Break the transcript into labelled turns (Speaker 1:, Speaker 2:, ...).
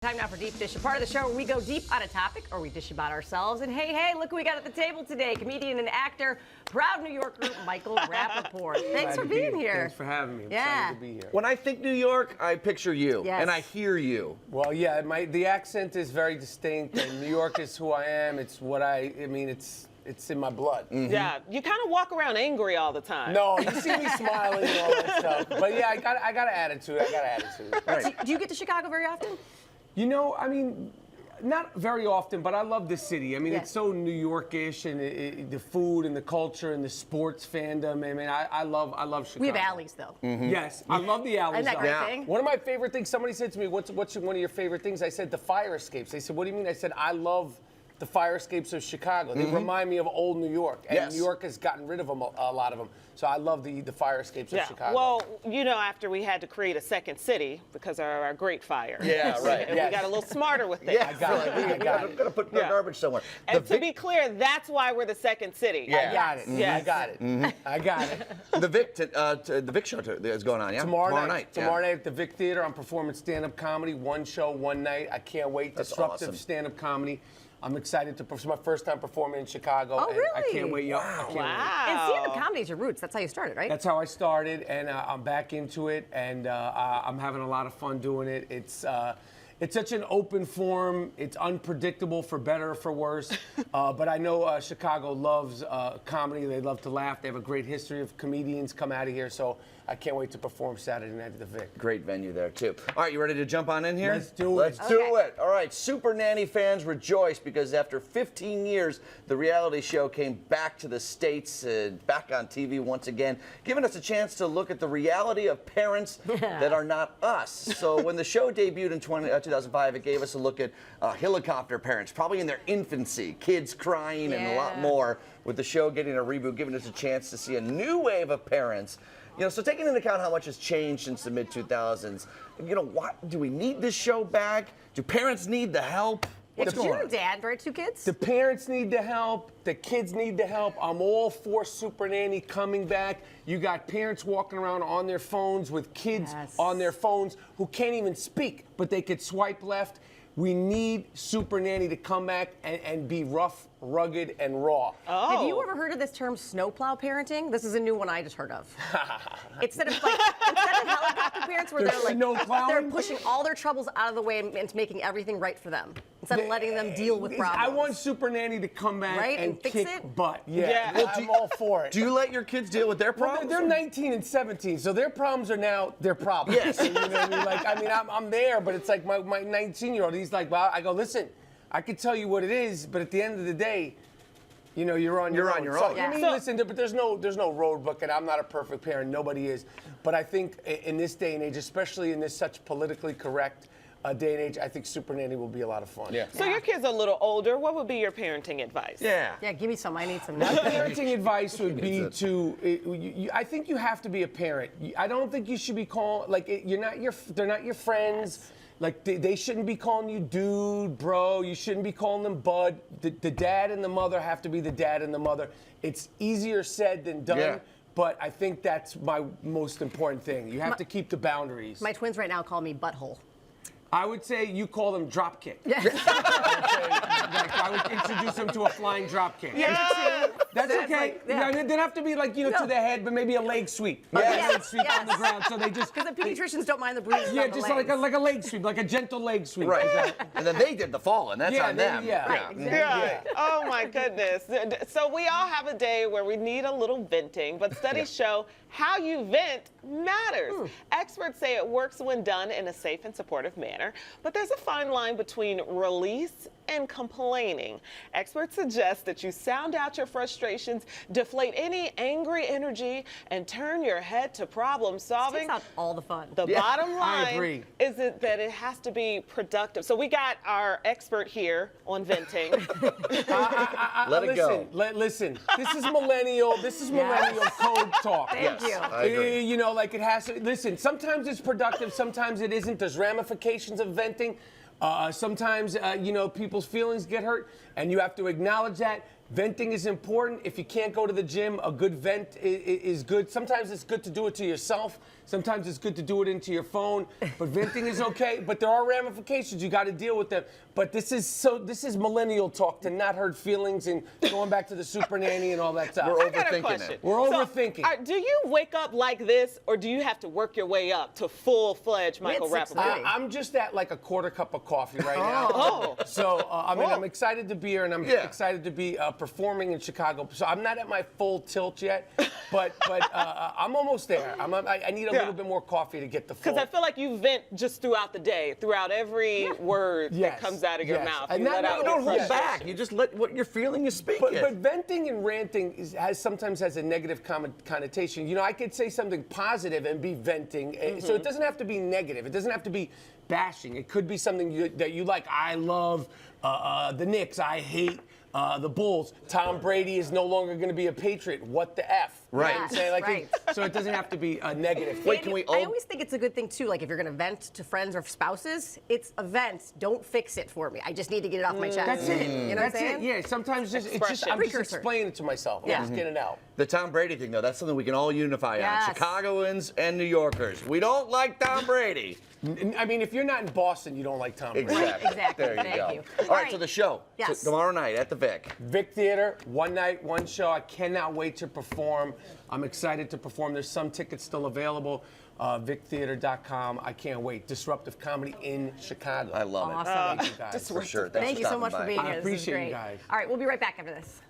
Speaker 1: Time now for Deep Dish, a part of the show where we go deep on a topic or we dish about ourselves. And hey, look who we got at the table today. Comedian and actor, proud New Yorker, Michael Rappaport. Thanks for being here.
Speaker 2: Thanks for having me. I'm excited to be here.
Speaker 3: When I think New York, I picture you, and I hear you.
Speaker 2: Well, yeah, the accent is very distinct, and New York is who I am. It's what I mean, it's in my blood.
Speaker 4: Mm-hmm. Yeah, you kind of walk around angry all the time.
Speaker 2: No, you see me smiling and all that stuff. But yeah, I got an attitude.
Speaker 1: Right. Do you get to Chicago very often?
Speaker 2: You know, I mean, not very often, but I love the city. I mean, it's so New York-ish, and the food and the culture and the sports fandom. I mean, I love Chicago.
Speaker 1: We have alleys, though.
Speaker 2: Mm-hmm. Yes, I love the alleys.
Speaker 1: Isn't that great thing?
Speaker 2: One of my favorite things, somebody said to me, what's one of your favorite things? I said, the fire escapes. They said, what do you mean? I said, I love the fire escapes of Chicago. They remind me of old New York, and New York has gotten rid of them, a lot of them. So I love the fire escapes of Chicago.
Speaker 4: Well, you know, after we had to create a second city because of our Great Fire.
Speaker 3: Yeah, right.
Speaker 4: And we got a little smarter with things.
Speaker 3: Yeah, I got it. We got to put the garbage somewhere.
Speaker 4: And to be clear, that's why we're the second city.
Speaker 3: Yeah.
Speaker 2: I got it.
Speaker 4: Yes.
Speaker 2: I got it. I got it.
Speaker 3: The Vic show is going on, yeah?
Speaker 2: Tomorrow night. Tomorrow night at the Vic Theater, I'm performing stand-up comedy. One show, one night. I can't wait.
Speaker 3: That's
Speaker 2: Disruptive
Speaker 3: awesome.
Speaker 2: stand-up comedy. I'm excited to perform. It's my first time performing in Chicago.
Speaker 1: Oh,
Speaker 2: and
Speaker 1: really?
Speaker 2: I can't wait.
Speaker 4: Wow.
Speaker 1: And stand-up comedy is your roots. That's how you started, right?
Speaker 2: That's how I started, and I'm back into it, and I'm having a lot of fun doing it. It's such an open form. It's unpredictable, for better or for worse. But I know Chicago loves comedy. They love to laugh. They have a great history of comedians come out of here. So I can't wait to perform Saturday night at the Vic.
Speaker 3: Great venue there, too. All right, you ready to jump on in here?
Speaker 2: Let's do it.
Speaker 3: Let's do it. All right, Super Nanny fans rejoice because after 15 years, the reality show came back to the States, back on TV once again, giving us a chance to look at the reality of parents that are not us. So when the show debuted in 2005, it gave us a look at helicopter parents, probably in their infancy, kids crying and a lot more. With the show getting a reboot, giving us a chance to see a new wave of parents. You know, so taking into account how much has changed since the mid-2000s, you know, do we need this show back? Do parents need the help? What's going on?
Speaker 1: You're a dad, right? 2 kids?
Speaker 2: The parents need the help. The kids need the help. I'm all for Super Nanny coming back. You got parents walking around on their phones with kids on their phones who can't even speak, but they could swipe left. We need Super Nanny to come back and be rough, rugged, and raw.
Speaker 4: Oh.
Speaker 1: Have you ever heard of this term, snowplow parenting? This is a new one I just heard of. instead of helicopter parents where they're pushing all their troubles out of the way and making everything right for them, instead of letting them deal with problems.
Speaker 2: I want Super Nanny to come back and
Speaker 1: fix
Speaker 2: kick
Speaker 1: it?
Speaker 2: butt. Yeah,
Speaker 3: Well,
Speaker 2: I'm all for it.
Speaker 3: Do you let your kids deal with their problems?
Speaker 2: They're 19 and 17, so their problems are now their problems.
Speaker 3: Yes.
Speaker 2: You know what I mean? Like, I'm there, but it's like my 19-year-old, he's like, well, I go, listen, I could tell you what it is, but at the end of the day, you know, you're on your own. So, I mean, listen, but there's no road book, and I'm not a perfect parent. Nobody is. But I think in this day and age, especially in this such politically correct day and age, I think Super Nanny will be a lot of fun.
Speaker 3: Yeah.
Speaker 4: So your kid's a little older. What would be your parenting advice?
Speaker 1: Yeah, give me some. I need some.
Speaker 2: My parenting advice would be I think you have to be a parent. I don't think you should be called, like, they're not your friends. Like, they shouldn't be calling you dude, bro. You shouldn't be calling them bud. The dad and the mother have to be the dad and the mother. It's easier said than done, but I think that's my most important thing. You have to keep the boundaries.
Speaker 1: My twins right now call me butthole.
Speaker 2: I would say you call them drop kick. I would introduce them to a flying drop kick.
Speaker 1: Yeah,
Speaker 2: That's okay. They don't have to be like, to the head, but maybe a leg sweep. A leg sweep on the ground. So they just.
Speaker 1: Because the pediatricians don't mind the bruises.
Speaker 2: Yeah, just like a leg sweep, like a gentle leg sweep.
Speaker 3: Right. And then they did the falling. That's on them.
Speaker 4: Yeah. Oh my goodness. So we all have a day where we need a little venting, but studies show how you vent matters. Experts say it works when done in a safe and supportive manner, but there's a fine line between release and complaining. Experts suggest that you sound out your frustrations, deflate any angry energy, and turn your head to problem solving.
Speaker 1: Takes out all the fun.
Speaker 4: The bottom line is that it has to be productive. So we got our expert here on venting.
Speaker 3: Let it go.
Speaker 2: Listen, this is millennial code talk.
Speaker 1: Thank you.
Speaker 3: I agree.
Speaker 2: You know, like, it has to, listen, sometimes it's productive, sometimes it isn't. There's ramifications of venting. Sometimes, you know, people's feelings get hurt, and you have to acknowledge that. Venting is important. If you can't go to the gym, a good vent is good. Sometimes it's good to do it to yourself. Sometimes it's good to do it into your phone. But venting is okay. But there are ramifications. You got to deal with them. But this is millennial talk to not hurt feelings and going back to the super nanny and all that stuff.
Speaker 3: We're
Speaker 4: I got a
Speaker 3: overthinking
Speaker 4: question.
Speaker 3: it.
Speaker 2: We're overthinking.
Speaker 4: Do you wake up like this, or do you have to work your way up to full-fledged Michael
Speaker 1: It's
Speaker 4: Rappaport?
Speaker 2: I'm just at like a quarter cup of coffee right now.
Speaker 4: Oh.
Speaker 2: So, I'm excited to be here, and I'm excited to be performing in Chicago. So I'm not at my full tilt yet, but I'm almost there. I need a little bit more coffee to get the full.
Speaker 4: Because I feel like you vent just throughout the day, throughout every word that comes out of your mouth.
Speaker 2: And
Speaker 4: You let out
Speaker 3: You
Speaker 4: your
Speaker 3: don't hold
Speaker 4: frustration.
Speaker 3: back. You just let what you're feeling you speak it.
Speaker 2: But venting and ranting sometimes has a negative connotation. You know, I could say something positive and be venting, so it doesn't have to be negative. It doesn't have to be bashing. It could be something that you like. I love the Knicks. I hate the Bulls. Tom Brady is no longer going to be a Patriot. What the F?
Speaker 3: Right.
Speaker 2: You know what I'm saying? Like, so it doesn't have to be a negative.
Speaker 3: Wait, can we all...
Speaker 1: I always think it's a good thing too. Like if you're going to vent to friends or spouses, it's a vent. Don't fix it for me. I just need to get it off my chest.
Speaker 2: That's it.
Speaker 1: You know what I'm saying?
Speaker 2: Yeah. Sometimes I'm just
Speaker 1: Precursor.
Speaker 2: explaining it to myself. I'm just getting it out.
Speaker 3: The Tom Brady thing, though, that's something we can all unify
Speaker 1: Yes.
Speaker 3: on. Chicagoans and New Yorkers. We don't like Tom Brady.
Speaker 2: I mean, if you're not in Boston, you don't like Tom Brady.
Speaker 3: Exactly.
Speaker 1: Exactly.
Speaker 3: There you
Speaker 1: Thank
Speaker 3: go.
Speaker 1: you.
Speaker 3: All right, so the show.
Speaker 1: Yes.
Speaker 3: Tomorrow night at the Vic.
Speaker 2: Vic Theater, one night, one show. I cannot wait to perform. I'm excited to perform. There's some tickets still available. VicTheater.com. I can't wait. Disruptive comedy in Chicago.
Speaker 3: I love it.
Speaker 1: Awesome.
Speaker 2: Thank you guys.
Speaker 3: For sure.
Speaker 1: Thank you so
Speaker 3: stopping
Speaker 1: much for
Speaker 3: by.
Speaker 1: being
Speaker 2: I
Speaker 1: here. This is
Speaker 2: appreciate you
Speaker 1: great.
Speaker 2: guys.
Speaker 1: All right, we'll be right back after this.